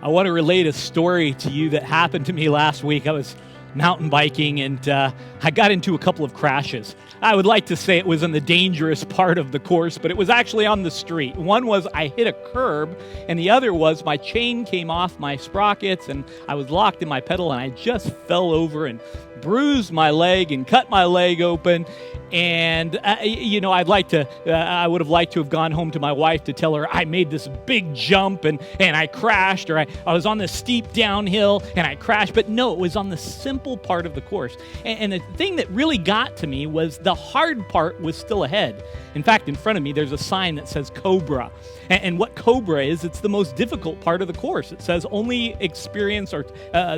I want to relate a story to you that happened to me last week. I was mountain biking and I got into a couple of crashes. I would like to say it was in the dangerous part of the course, but it was actually on the street. One was I hit a curb, and the other was my chain came off my sprockets and I was locked in my pedal, and I just fell over and bruised my leg and cut my leg open. And, I would have liked to have gone home to my wife to tell her I made this big jump and I crashed, or I was on this steep downhill and I crashed. But no, it was on the simple part of the course. And the thing that really got to me was the hard part was still ahead. In fact, in front of me, there's a sign that says Cobra. And what Cobra is, it's the most difficult part of the course. It says only experience or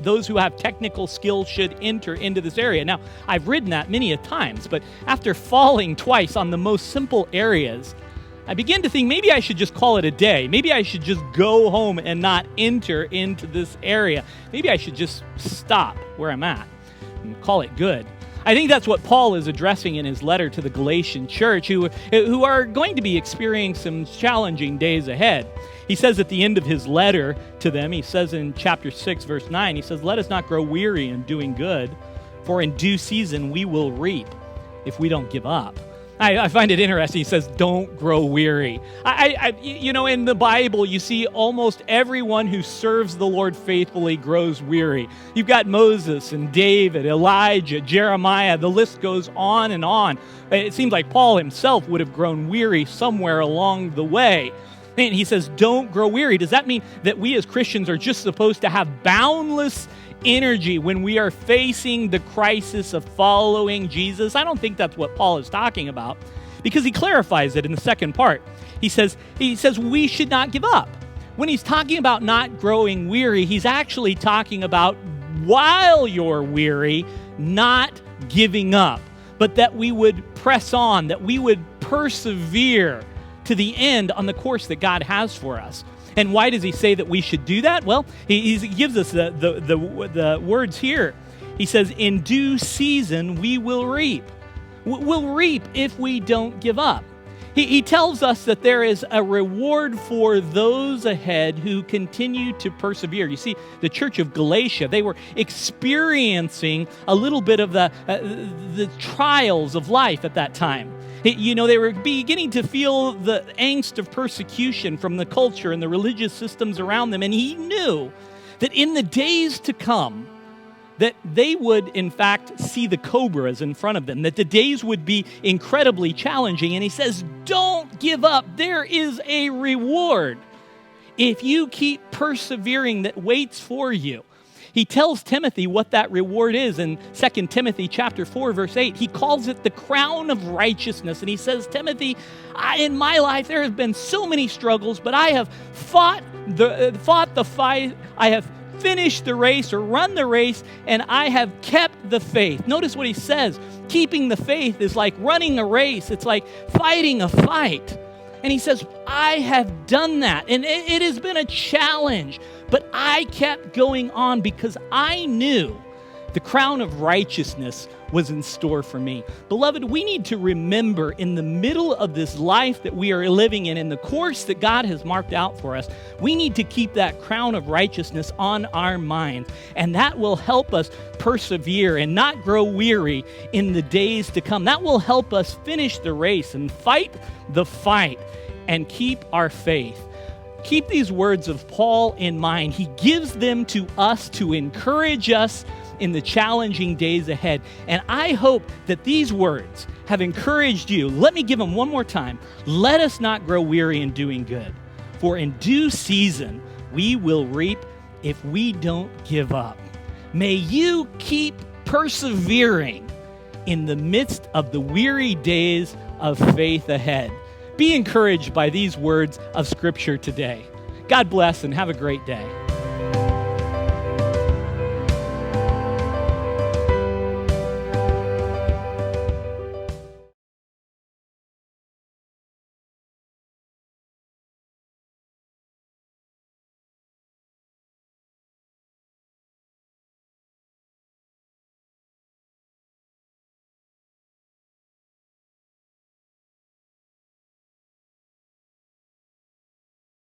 those who have technical skills should enter into this area. Now, I've ridden that many a times, but after falling twice on the most simple areas, I began to think maybe I should just call it a day. Maybe I should just go home and not enter into this area. Maybe I should just stop where I'm at and call it good. I think that's what Paul is addressing in his letter to the Galatian church, who are going to be experiencing some challenging days ahead. He says at the end of his letter to them, he says in chapter 6, verse 9, he says, "Let us not grow weary in doing good, for in due season we will reap if we don't give up." I find it interesting. He says, don't grow weary. In the Bible, you see almost everyone who serves the Lord faithfully grows weary. You've got Moses and David, Elijah, Jeremiah. The list goes on and on. It seems like Paul himself would have grown weary somewhere along the way. And he says, don't grow weary. Does that mean that we as Christians are just supposed to have boundless energy when we are facing the crisis of following Jesus? I don't think that's what Paul is talking about, because he clarifies it in the second part. He says we should not give up. When he's talking about not growing weary, he's actually talking about while you're weary, not giving up, but that we would press on, that we would persevere to the end on the course that God has for us. And why does he say that we should do that? Well, he gives us the words here. He says, in due season, we will reap. We'll reap if we don't give up. He tells us that there is a reward for those ahead who continue to persevere. You see, the church of Galatia, they were experiencing a little bit of the trials of life at that time. They were beginning to feel the angst of persecution from the culture and the religious systems around them. And he knew that in the days to come, that they would, in fact, see the cobras in front of them, that the days would be incredibly challenging. And he says, don't give up. There is a reward if you keep persevering that waits for you. He tells Timothy what that reward is in 2 Timothy chapter 4, verse 8. He calls it the crown of righteousness. And he says, Timothy, in my life there have been so many struggles, but I have fought the fight. I have finished the race or run the race, and I have kept the faith. Notice what he says. Keeping the faith is like running a race. It's like fighting a fight. And he says, I have done that. And it has been a challenge, but I kept going on because I knew the crown of righteousness was in store for me. Beloved, we need to remember in the middle of this life that we are living in the course that God has marked out for us, we need to keep that crown of righteousness on our minds. And that will help us persevere and not grow weary in the days to come. That will help us finish the race and fight the fight and keep our faith. Keep these words of Paul in mind. He gives them to us to encourage us in the challenging days ahead. And I hope that these words have encouraged you. Let me give them one more time. Let us not grow weary in doing good, for in due season we will reap if we don't give up. May you keep persevering in the midst of the weary days of faith ahead. Be encouraged by these words of Scripture today. God bless and have a great day.